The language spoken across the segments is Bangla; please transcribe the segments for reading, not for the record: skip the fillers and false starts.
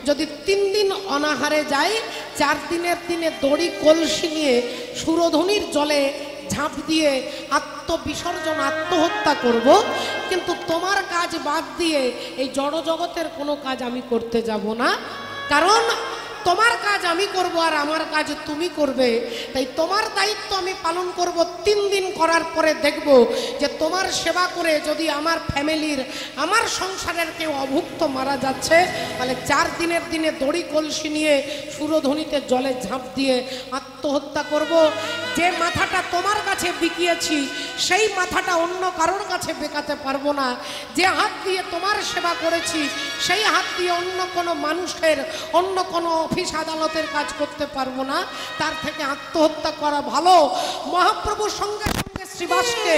যদি 3 দিন অনাহারে যাই, 4 দিনের দিনে দড়ি কলসি নিয়ে সুরধনির জলে ঝাঁপ দিয়ে আত্মবিসর্জন, আত্মহত্যা করব। কিন্তু তোমার কাজ বাদ দিয়ে এই জড় জগতের কোনো কাজ আমি করতে যাব না, কারণ তোমার কাজ আমি করব আর আমার কাজ তুমি করবে। তাই তোমার দায়িত্ব আমি পালন করব। 3 দিন করার পরে দেখব যে তোমার সেবা করে যদি আমার ফ্যামিলির, আমার সংসারের কেউ অভুক্ত মারা যাচ্ছে, তাহলে 4 দিনের দিনে দড়ি কলসি নিয়ে সুরধনিতে জলে ঝাঁপ দিয়ে আত্মহত্যা করব। যে মাথাটা তোমার কাছে বিকিয়েছি সেই মাথাটা অন্য কারোর কাছে বেঁকাতে পারবো না। যে হাত দিয়ে তোমার সেবা করেছি সেই হাত দিয়ে অন্য কোনো মানুষের, অন্য কোনো অফিস আদালতের কাজ করতে পারবো না। তার থেকে আত্মহত্যা করা ভালো। মহাপ্রভুর সঙ্গে সঙ্গে শ্রীবাসকে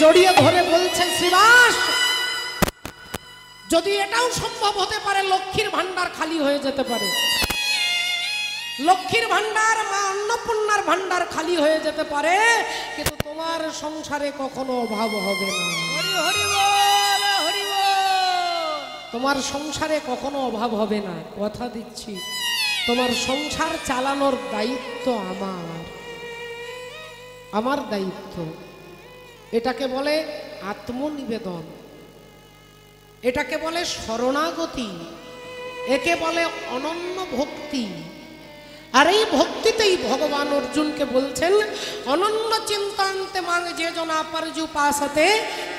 জড়িয়ে ধরে বলছেন, শ্রীবাস, যদি এটাও সম্ভব হতে পারে, লক্ষ্মীর ভান্ডার খালি হয়ে যেতে পারে, লক্ষ্মীর ভান্ডার, মা অন্নপূর্ণার ভান্ডার খালি হয়ে যেতে পারে, কিন্তু তোমার সংসারে কখনো অভাব হবে না। তোমার সংসারে কখনো অভাব হবে না, কথা দিচ্ছি। তোমার সংসার চালানোর দায়িত্ব আমার দায়িত্ব। এটাকে বলে আত্মনিবেদন, এটাকে বলে শরণাগতি, একে বলে অনন্য ভক্তি। আর এই ভক্তিতেই ভগবান অর্জুনকে বলছেন, অনন্য চিন্তান্তে মাং যে জনা পর্যুপাসতে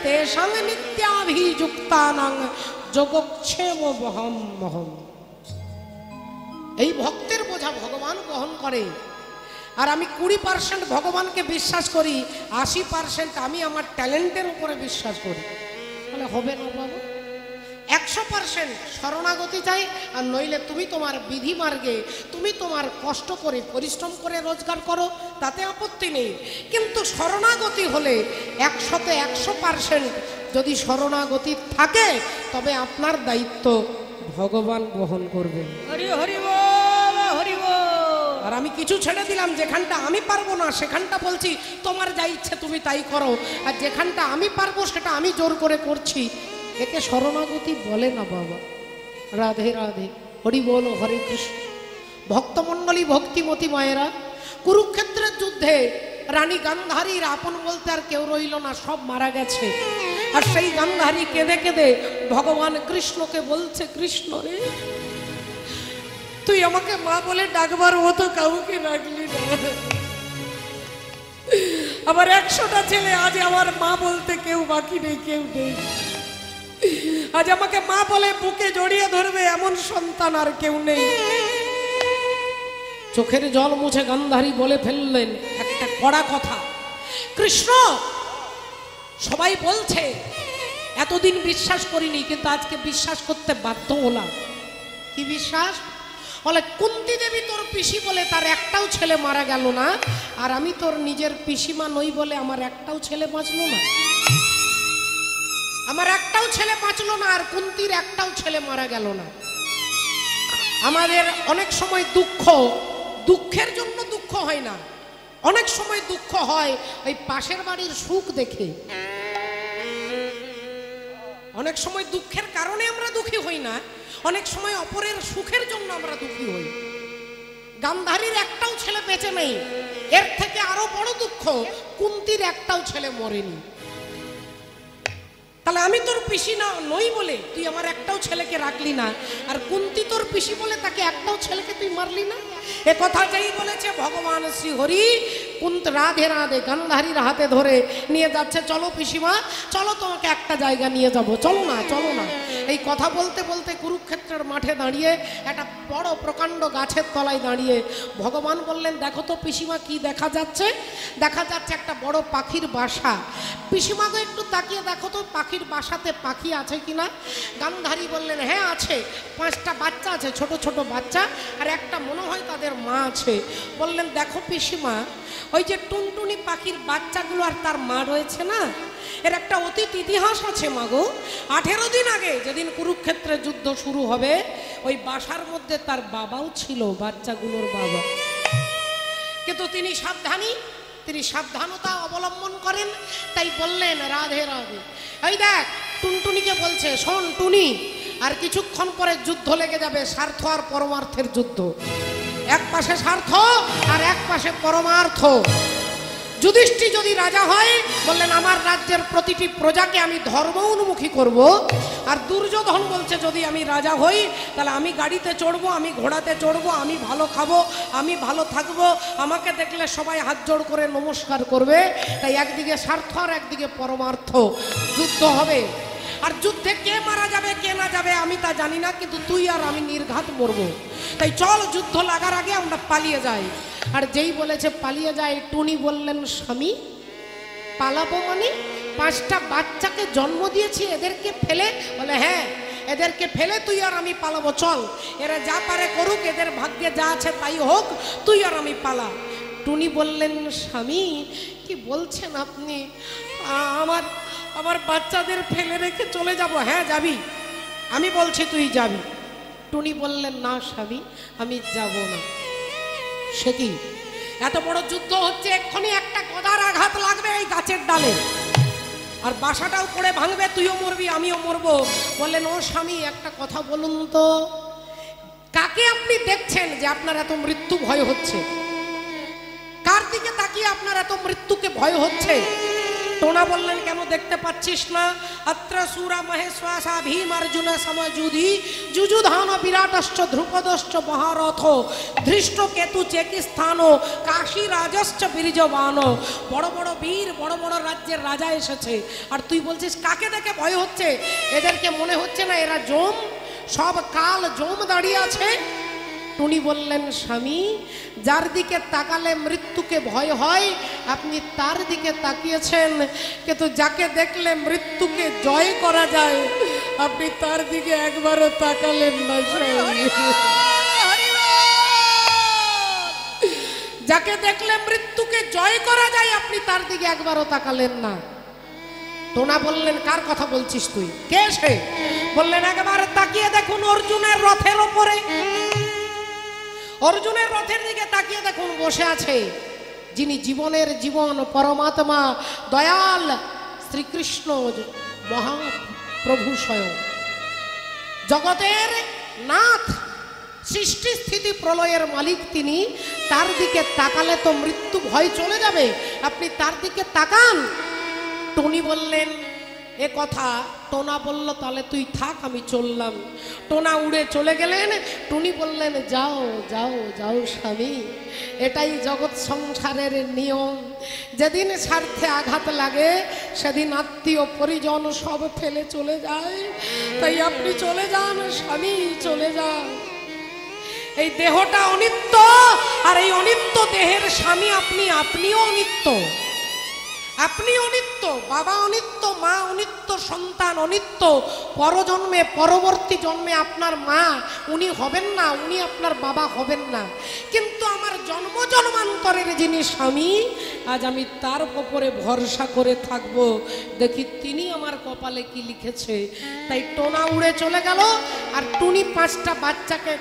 তেষাং নিত্যাভিযুক্তানাং যোগক্ষেম বহম। এই ভক্তের বোঝা ভগবান বহন করে। আর আমি 20% ভগবানকে বিশ্বাস করি, 80% আমি আমার ট্যালেন্টের উপরে বিশ্বাস করি। তাহলে হবে না বাবু? 100% শরণাগতি চাই। আর নইলে তুমি তোমার বিধি মার্গে, তুমি তোমার কষ্ট করে পরিশ্রম করে রোজগার করো, তাতে আপত্তি নেই। কিন্তু শরণাগতি হলে 100-তে 100% যদি শরণাগতি থাকে, তবে আপনার দায়িত্ব ভগবান বহন করবেন। হরি হরি বল, হরি বল। আর আমি কিছু ছেড়ে দিলাম, যেখানটা আমি পারবো না সেখানটা বলছি তোমার যা ইচ্ছে তুমি তাই করো, আর যেখানটা আমি পারবো সেটা আমি জোর করে করছি, একে শরণাগতি বলে না বাবা। রাধে রাধে, হরি বল, হরে কৃষ্ণ। ভক্তমণ্ডলী, ভক্তিমতী মায়েরা, কুরুক্ষেত্রের যুদ্ধে রানী গান্ধারীর আপন বলতে আর কেউ রইল না, সব মারা গেছে। আর সেই গান্ধারী কেঁদে কেঁদে ভগবান কৃষ্ণকে বলছে, কৃষ্ণ রে, তুই আমাকে মা বলে ডাকবার মতো কাউকে রাখলি না। আবার 100টা ছেলে, আজ আমার মা বলতে কেউ বাকি নেই, কেউ নেই। আজ আমাকে মা বলে বুকে জড়িয়ে ধরবে এমন সন্তান আর কেউ নেই। চোখের জল মুছে গান্ধারী বলে ফেললেন একটা কড়া কথা, কৃষ্ণ, সবাই বলছে, এতদিন বিশ্বাস করিনি, কিন্তু আজকে বিশ্বাস করতে বাধ্য হলাম। কি বিশ্বাস? বলে, কুন্তি দেবী তোর পিসি বলে তার একটাও ছেলে মারা গেল না, আর আমি তোর নিজের পিসিমা নই বলে আমার একটাও ছেলে বাঁচলো না। আমার একটাও ছেলে বাঁচলো না, আর কুন্তির একটাও ছেলে মারা গেল না। আমাদের অনেক সময় দুঃখের জন্য দুঃখ হয় না, অনেক সময় দুঃখ হয় ওই পাশের বাড়ির সুখ দেখে। অনেক সময় দুঃখের কারণে আমরা দুঃখী হই না, অনেক সময় অপরের সুখের জন্য আমরা দুঃখী হই। গান্ধারীর একটাও ছেলে বেঁচে নেই, এর থেকে আরো বড় দুঃখ, কুন্তির একটাও ছেলে মরেনি। তাহলে আমি তোর পিসি না নই বলে তুই আমার একটাও ছেলেকে রাখলি না, আর কুন্তি তোর পিসি বলে তাকে একটাও ছেলেকে তুই মারলি না। এ কথা যেই বলেছে ভগবান শ্রী হরি, রাধে রাধে গান্ধারীর হাতে ধরে নিয়ে যাচ্ছে, চলো পিসিমা, চলো তোমাকে একটা জায়গা নিয়ে যাব, চলো না, চলো না। এই কথা বলতে বলতে কুরুক্ষেত্রের মাঠে দাঁড়িয়ে একটা বড় প্রকাণ্ড গাছের তলায় দাঁড়িয়ে ভগবান বললেন, দেখো তো পিসিমা কি দেখা যাচ্ছে? দেখা যাচ্ছে একটা বড় পাখির বাসা। পিসিমাকে একটু তাকিয়ে দেখো তো পাখির বাসাতে পাখি আছে কিনা। গান্ধারী বললেন, হ্যাঁ আছে, 5টা বাচ্চা আছে, ছোট ছোট বাচ্চা, আর একটা মনে হয় তাদের মা আছে। বললেন, দেখো পিসিমা, ওই যে টুনটুনি পাখির বাচ্চাগুলো আর তার মা রয়েছে না, এর একটা অতীত ইতিহাস আছে মাগো। 18 দিন আগে যেদিন কুরুক্ষেত্রের যুদ্ধ শুরু হবে, ওই বাসার মধ্যে তার বাবাও ছিল, বাচ্চাগুলোর বাবা। কিন্তু তিনি সাবধানতা অবলম্বন করেন, তাই বললেন, রাধে রাধে। এই দেখ, টুনটুনিকে বলছে, শোন টুনি, আর কিছুক্ষণ পরে যুদ্ধ লেগে যাবে, স্বার্থ আর পরমার্থের যুদ্ধ। এক পাশে স্বার্থ আর এক পাশে পরমার্থ। যুধিষ্ঠির যদি রাজা হয়, বললেন আমার রাজ্যের প্রতিটি প্রজাকে আমি ধর্ম উন্মুখী করব। আর দুর্যোধন বলছে যদি আমি রাজা হই তাহলে আমি গাড়িতে চড়বো, আমি ঘোড়াতে চড়বো, আমি ভালো খাবো, আমি ভালো থাকবো, আমাকে দেখলে সবাই হাত জোড় করে নমস্কার করবে। তাই একদিকে স্বার্থ আর একদিকে পরমার্থ, যুদ্ধ হবে। আর যুদ্ধে কে মারা যাবে কে না যাবে আমি তা জানি না, কিন্তু তুই আর আমি নির্ঘাত মরবো। তাই চল যুদ্ধ লাগার আগে আমরা পালিয়ে যাই। আর যেই বলেছে পালিয়ে যায়, টুনি বললেন স্বামী পালাবো মানে? 5টা বাচ্চাকে জন্ম দিয়েছি, এদেরকে ফেলে? বলে হ্যাঁ, এদেরকে ফেলে তুই আর আমি পালাবো, চল। এরা যা পারে করুক, এদের ভাগ্যে যা আছে তাই হোক, তুই আর আমি পালা। টুনি বললেন স্বামী কি বলছেন আপনি? আমার বাচ্চাদের ফেলে রেখে চলে যাব? হ্যাঁ যাবি, আমি বলছি তুই যাবি। টুনি বললেন না স্বামী, আমি যাব না। সে কি, এত বড় যুদ্ধ হচ্ছে, এক্ষুনি একটা গদার আঘাত লাগবে এই গাছের ডালে, আর বাসাটাও পড়ে ভাঙবে, তুইও মরবি আমিও মরবো। বললেন ও স্বামী একটা কথা বলুন তো, কাকে আপনি দেখছেন যে আপনার এত মৃত্যু ভয় হচ্ছে? কার দিকে তাকিয়ে আপনার এত মৃত্যুকে ভয় হচ্ছে? টোনা বললেন কেন দেখতে পাচ্ছিস না? অত্র সুরা মহেশ্বাসা ভীম অর্জুন সমযুধি যুযুধান বিরাটশ্চ ধ্রুপদশ্চ মহারথ ধৃষ্ট কেতু চেকিস্থান কাশী রাজশ্চ বীর্যবান। বড় বড় বীর, বড় বড় রাজ্যের রাজা এসেছে, আর তুই বলছিস কাকে দেখে ভয় হচ্ছে? এদেরকে মনে হচ্ছে না এরা জম, সব কাল জম দাঁড়িয়ে আছে? টুনি বললেন স্বামী যার দিকে তাকালে মৃত্যুকে ভয় হয় আপনি তার দিকে তাকিয়েছেন, কিন্তু যাকে দেখলে মৃত্যুকে জয় করা যায় আপনি তার দিকে একবারও তাকালেন না। যাকে দেখলে মৃত্যুকে জয় করা যায় আপনি তার দিকে একবারও তাকালেন না। টোনা বললেন কার কথা বলছিস তুই, কে সে? বললেন একবার তাকিয়ে দেখুন অর্জুনের রথের ওপরে, অর্জুনের রথের দিকে তাকিয়ে দেখুন বসে আছে যিনি জীবনের জীবন পরমাত্মা দয়াল শ্রীকৃষ্ণ মহাপ্রভু স্বয়ং, জগতের নাথ, সৃষ্টি স্থিতি প্রলয়ের মালিক তিনি। তার দিকে তাকালে তো মৃত্যু ভয় চলে যাবে, আপনি তার দিকে তাকান। টুনি বললেন এ কথা। টোনা বলল তাহলে তুই থাক আমি চললাম। টোনা উড়ে চলে গেলেন। টুনি বললেন যাও যাও যাও স্বামী, এটাই জগৎ সংসারের নিয়ম। যেদিন স্বার্থে আঘাত লাগে সেদিন আত্মীয় পরিজন সব ফেলে চলে যায়। তাই আপনি চলে যান স্বামী, চলে যান। এই দেহটা অনিত্য, আর এই অনিত্য দেহের স্বামী আপনি, আপনিও অনিত্য। আপনি অনিত্য, বাবা অনিত্য, মা অনিত্য, সন্তান অনিত্য। পরজন্মে পরবর্তী জন্মে আপনার মা উনি হবেন না, উনি আপনার বাবা হবেন না, কিন্তু আমার জন্ম জন্মান্তরের যিনি স্বামী আজ আমি তার উপরে ভরসা করে থাকব, দেখি তিনি আমার কপালে কি লিখেছে। তাই টোনা উড়ে চলে গেল, আর টুনি 5টা বাচ্চাকে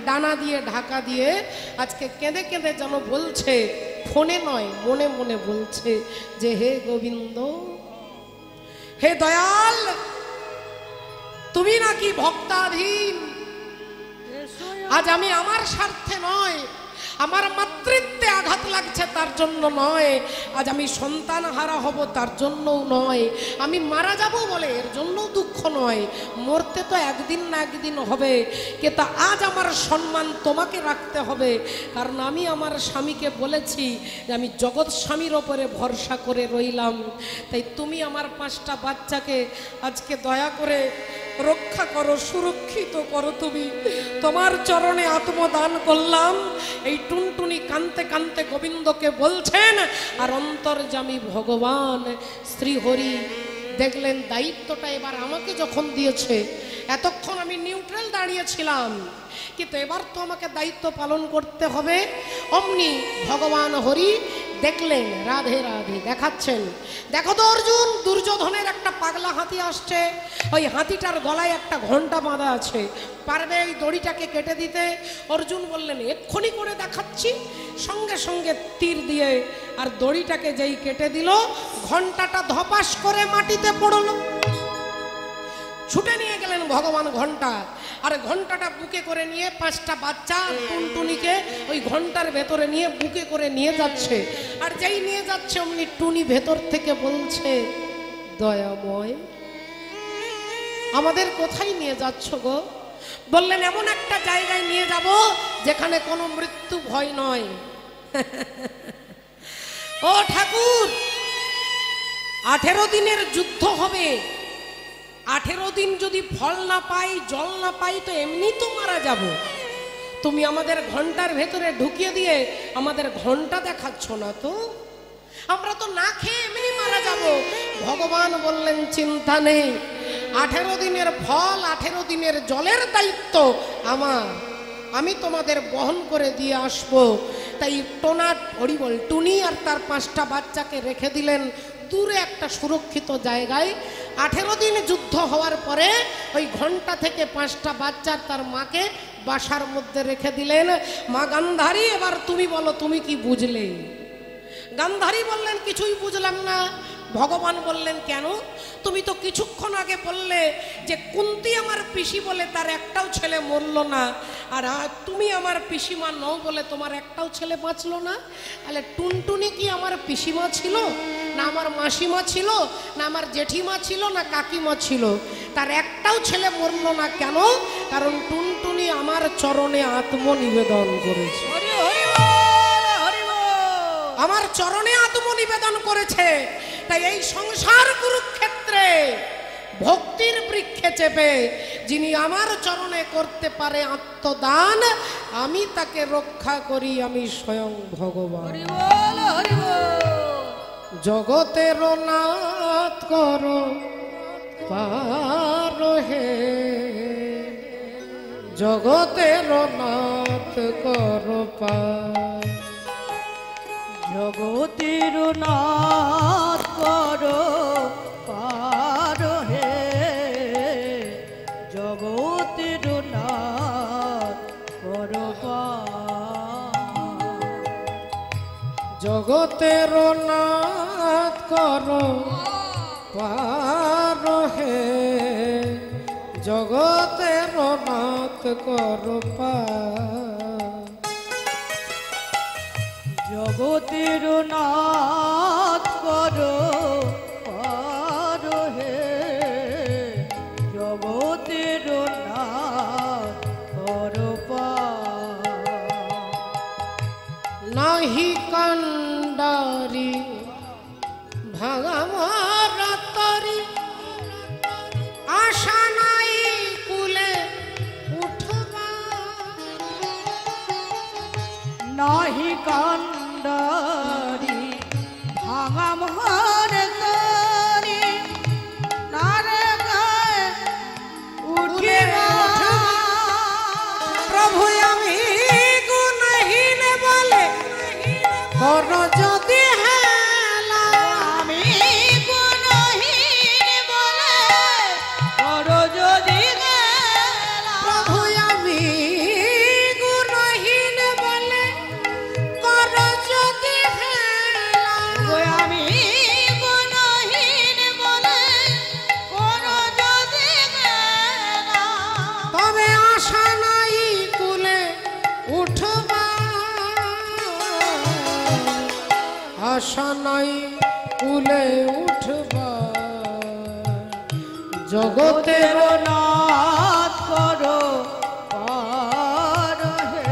ডানা দিয়ে ঢাকা দিয়ে আজকে কেঁদে কেঁদে যেন বলছে, ফোনে নয় মনে মনে বলছে যে হে গোবিন্দ, হে দয়াল, তুমি নাকি ভক্তাধীন। আজ আমি আমার স্বার্থে নয়, আমার মাতৃত্বে আঘাত লাগছে তার জন্য নয়, আজ আমি সন্তান হারা হব তার জন্যও নয়, আমি মারা যাব বলে এর জন্য দুঃখ নয়, মরতে তো একদিন না একদিন হবে, কিন্তু আজ আমার সম্মান তোমাকে রাখতে হবে। কারণ আমি আমার স্বামীকে বলেছি যে আমি জগৎ স্বামীর ওপরে ভরসা করে রইলাম। তাই তুমি আমার 5টা বাচ্চাকে আজকে দয়া করে রক্ষা করো, সুরক্ষিত করো। তুমি তোমার চরণে আত্মদান করলাম। এই টুনটুনি কানতে কানতে গোবিন্দকে বলছেন, আর অন্তর্যামী ভগবান শ্রীহরি দেখলেন দায়িত্বটা এবার আমাকে যখন দিয়েছে, এতক্ষণ আমি নিউট্রাল দাঁড়িয়েছিলাম, কিন্তু এবার তো আমাকে দায়িত্ব পালন করতে হবে। অমনি ভগবান হরি দেখলেন রাধে রাধে দেখাচ্ছেন, দেখো তো অর্জুন, দুর্যোধনের একটা পাগলা হাতি আসছে, ওই হাতিটার গলায় একটা ঘন্টা বাঁধা আছে, পারবে এই দড়িটাকে কেটে দিতে? অর্জুন বললেন এক্ষুনি করে দেখাচ্ছি। সঙ্গে সঙ্গে তীর দিয়ে আর দড়িটাকে যেই কেটে দিল, ঘন্টাটা ধপাস করে মাটিতে পড়ল। ছুটে নিয়ে গেলেন ভগবান ঘন্টা, আর ঘন্টাটা বুকে করে নিয়ে 5টা বাচ্চা টুনটুনিকে ওই ঘন্টার ভেতরে নিয়ে বুকে করে নিয়ে যাচ্ছে। আর যেই নিয়ে যাচ্ছে অমনি টুনি ভেতর থেকে বলছে, দয়াময় আমাদের কোথায় নিয়ে যাচ্ছ গো? বললেন এমন একটা জায়গায় নিয়ে যাব যেখানে কোনো মৃত্যু ভয় নয়। ও ঠাকুর, 18 দিনের যুদ্ধ হবে, 18 দিন যদি ফল না পাই, জল না পাই, তো এমনি তো মারা যাব। তুমি আমাদের ঘন্টার ভেতরে ঢুকিয়ে দিয়ে আমাদের ঘন্টা দেখাচ্ছ না তো, আমরা তো না খেয়ে এমনি মারা যাব। ভগবান বললেন চিন্তা নেই, 18 দিনের ফল 18 দিনের জলের দায়িত্ব আমার, আমি তোমাদের বহন করে দিয়ে আসবো। তাই টুনি আর তার 5টা বাচ্চাকে রেখে দিলেন দূরে একটা সুরক্ষিত জায়গায়। 18 দিন যুদ্ধ হওয়ার পরে ওই ঘন্টা থেকে 5টা বাচ্চার তার মাকে বাসার মধ্যে রেখে দিলেন। মা গান্ধারী, এবার তুমি বলো তুমি কি বুঝলে? গান্ধারী বললেন কিছুই বুঝলাম না। ভগবান বললেন কেন? তুমি তো কিছুক্ষণ আগে বললে যে কুন্তী আমার পিসি বলে তার একটাও ছেলে মরল না, আর তুমি আমার পিসিমা নও বলে তোমার একটাও ছেলে বাঁচলো না। তাহলে টুনটুনি কি আমার পিসিমা ছিল, না আমার মাসিমা ছিল, না আমার জেঠিমা ছিল, না কাকিমা ছিল? তার একটাও ছেলে মরল না কেন? কারণ টুনটুনি আমার চরণে আত্মনিবেদন করেছে, আমার চরণে আত্মনিবেদন করেছে। তাই এই সংসার কুরুক্ষেত্রে ভক্তির বৃক্ষে চেপে যিনি আমার চরণে করতে পারে আত্মদান, আমি তাকে রক্ষা করি, আমি স্বয়ং ভগবান। জগতের নাথ করো পার হে, জগতের নাথ করো পার, জগতের নাথ করো পার হে, জগতের নাথ করো পার, জগতের নাথ করো পার হে, জগতের নাথ করো পার, জগতের নাথ করো পার হে, জগতের নাথ করো পার, নাহি কান্ডারি ভাঙা মারা তরি, আশা নাই কুলে উঠবা, নাহি কান্ডারি ভাঙা মহার তরি, নারে গায়ে উঠিবা, প্রভু আমি গুণহীন বলে কর যদি হেলা, আমি গুণহীন বলে করো যদি হেলা, প্রভু আমি গুণহীন বলে কর যদি হেলা, আমি গুণহীন বলে করো যদি হেলা, তবে আশা নাই কুলে উঠবা, আশা নাই কুলে উঠবা, জগতের নাথ করো পার হে,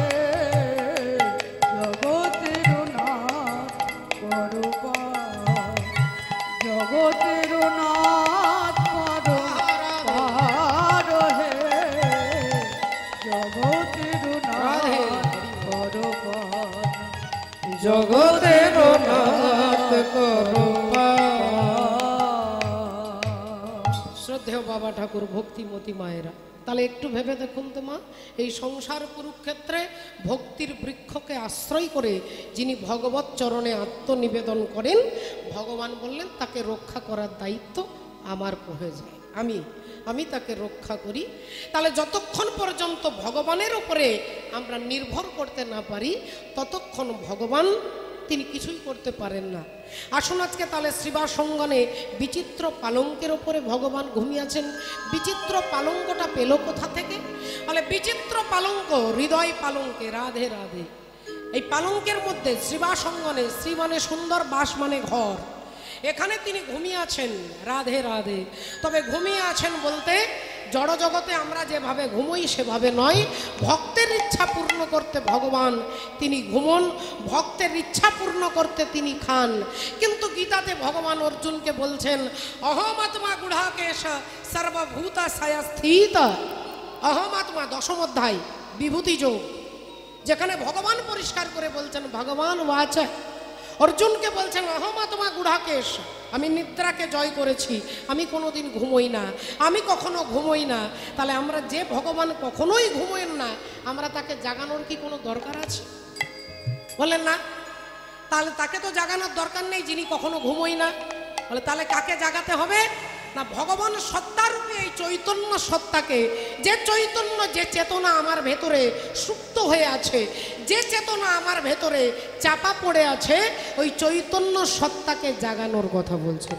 জগতের নাথ করো পার, জগতের নাথ করো পার হে, জগতের নাথ করো পার, জগতের নাথ করো পার। শ্রদ্ধেয় বাবা ঠাকুর, ভক্তিমতী মায়েরা, তাহলে একটু ভেবে দেখুন তো মা, এই সংসার কুরুক্ষেত্রে ভক্তির বৃক্ষকে আশ্রয় করে যিনি ভগবত চরণে আত্মনিবেদন করেন, ভগবান বললেন তাকে রক্ষা করার দায়িত্ব আমার হয়ে যায়, আমি তাকে রক্ষা করি। তাহলে যতক্ষণ পর্যন্ত ভগবানের উপরে আমরা নির্ভর করতে না পারি, ততক্ষণ ভগবান তিনি কিছুই করতে পারেন না। আসুন আজকে তাহলে শ্রীবাস অঙ্গনে বিচিত্র পালঙ্কের ওপরে ভগবান ঘুমিয়েছেন। বিচিত্র পালঙ্কটা পেল কোথা থেকে? বলে বিচিত্র পালঙ্ক হৃদয় পালঙ্কে, রাধে রাধে। এই পালঙ্কের মধ্যে শ্রীবাস অঙ্গনে, শ্রী মানে সুন্দর, বাস মানে ঘর, এখানে তিনি ঘুমিয়ে আছেন, রাধে রাধে। তবে ঘুমিয়ে আছেন বলতে জড় জগতে আমরা যেভাবে ঘুমোই সেভাবে নয়। ভক্তের ইচ্ছা পূর্ণ করতে ভগবান তিনি ঘুমন, ভক্তের ইচ্ছা পূর্ণ করতে তিনি খান। কিন্তু গীতাতে ভগবান অর্জুনকে বলছেন অহমাত্মা গুঢ়াকেশ সর্বভূতা সায়া স্থিত। অহমাত্মা দশম অধ্যায় বিভূতি যোগ, যেখানে ভগবান পরিষ্কার করে বলছেন, ভগবান ওয়াচ অর্জুনকে বলছেন অহমাত্মা গুঢ়াকেশ, আমি নিদ্রাকে জয় করেছি, আমি কোনোদিন ঘুমোই না, আমি কখনো ঘুমোই না। তাহলে আমরা যে ভগবান কখনোই ঘুমোয়েন না, আমরা তাকে জাগানোর কি কোনো দরকার আছে? বলেন না? তাহলে তাকে তো জাগানোর দরকার নেই যিনি কখনো ঘুমোই না। বলে তাহলে কাকে জাগাতে হবে? না, ভগবান সত্তারূপে এই চৈতন্য সত্তাকে, যে চৈতন্য, যে চেতনা আমার ভেতরে সুপ্ত হয়ে আছে, যে চেতনা আমার ভেতরে চাপা পড়ে আছে, ওই চৈতন্য সত্তাকে জাগানোর কথা বলছেন।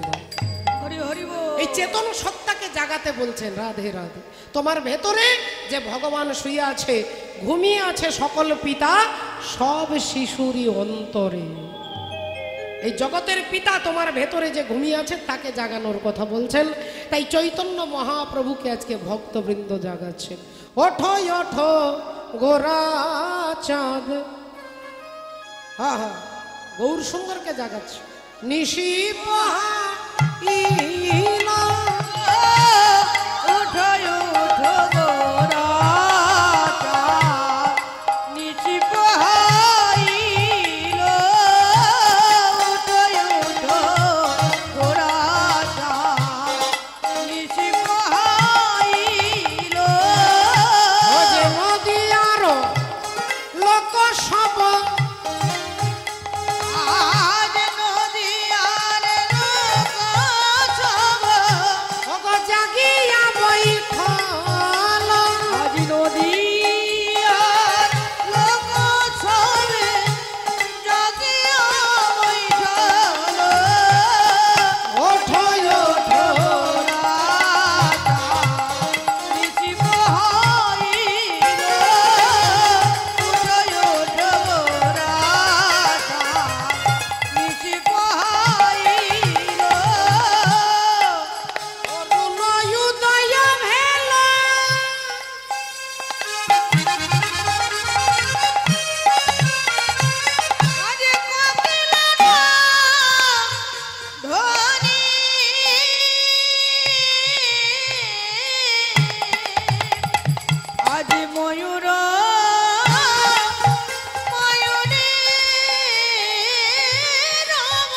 হরি হরি বল। এই চেতন সত্তাকে জাগাতে বলছেন, রাধে রাধে। তোমার ভেতরে যে ভগবান শুয়ে আছে, ঘুমিয়ে আছে সকল পিতা সব শিশুরই অন্তরে। এই জগতের পিতা তোমার ভেতরে যে ঘুমিয়ে আছে তাকে জাগানোর কথা বলছেন। তাই চৈতন্য মহাপ্রভুকে আজকে ভক্তবৃন্দ জাগাচ্ছেন। ওঠো ওঠো গোরা চাঁদ, হা হা, গৌর সুন্দরকে জাগাচ্ছে। নিশি পাহাড়িলা, ওঠো ওঠো গোরা চাঁদ, নিশি পাহাড়িল। ওঠো ওঠো গোরা চাঁদ, নিশি পাহাড়িল। ও যে নদিয়ার লোক সব, আজ নদিয়ার লোক সব, ওগ জাগিয়া বৈঠল। আজ নদিয়ার লোক সবে জাগিয়া বৈঠল। ওঠো ওঠো রাজা নিশি পাহাড়িল। ওঠো ওঠো রাজা নিশি পাহাড়িল। অরুণ উদয় ভেলা, আজ কাপিলা ধ্বনি, আজ ময়ূর ময়ূরী রব,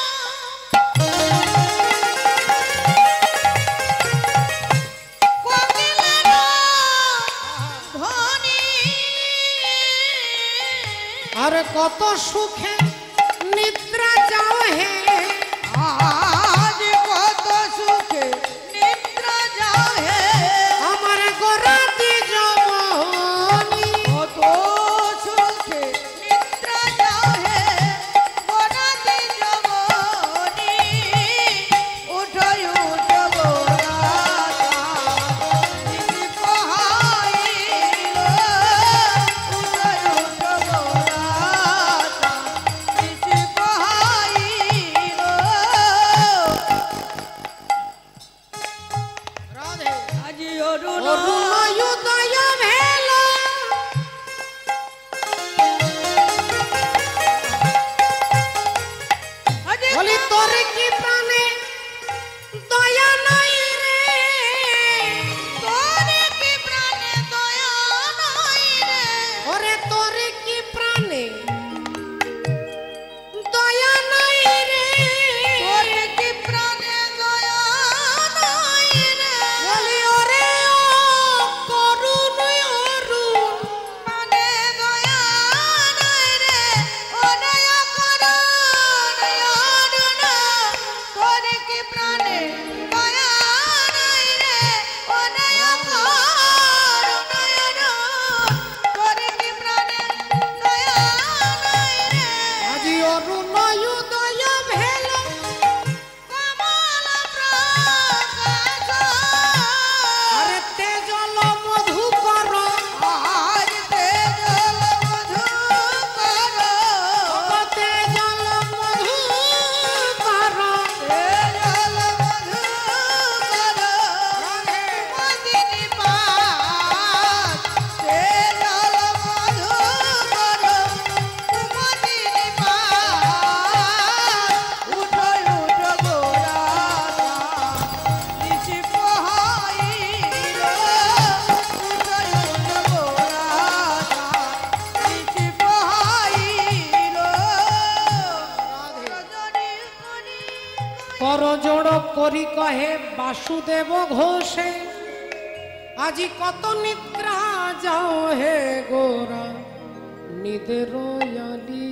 কোকিলের ধ্বনি, আর কত সুখে নিদ্রা যাও হে। আজ কত সুখে নিদ্রা যাহে, আমার গোরাতি জমনি, কত সুখে নিদ্রা যাহে গোরাতি জমনি। ওঠো ওঠো গোরা চাঁদ, নিশি পাহাড়িল। ওঠো ওঠো গোরা চাঁদ, নিশি পাহাড়িল। করজোড় করি কহে বাসুদেব ঘোষে, আজি কত নিদ্রা যাও হে গোরা নিদের আলি।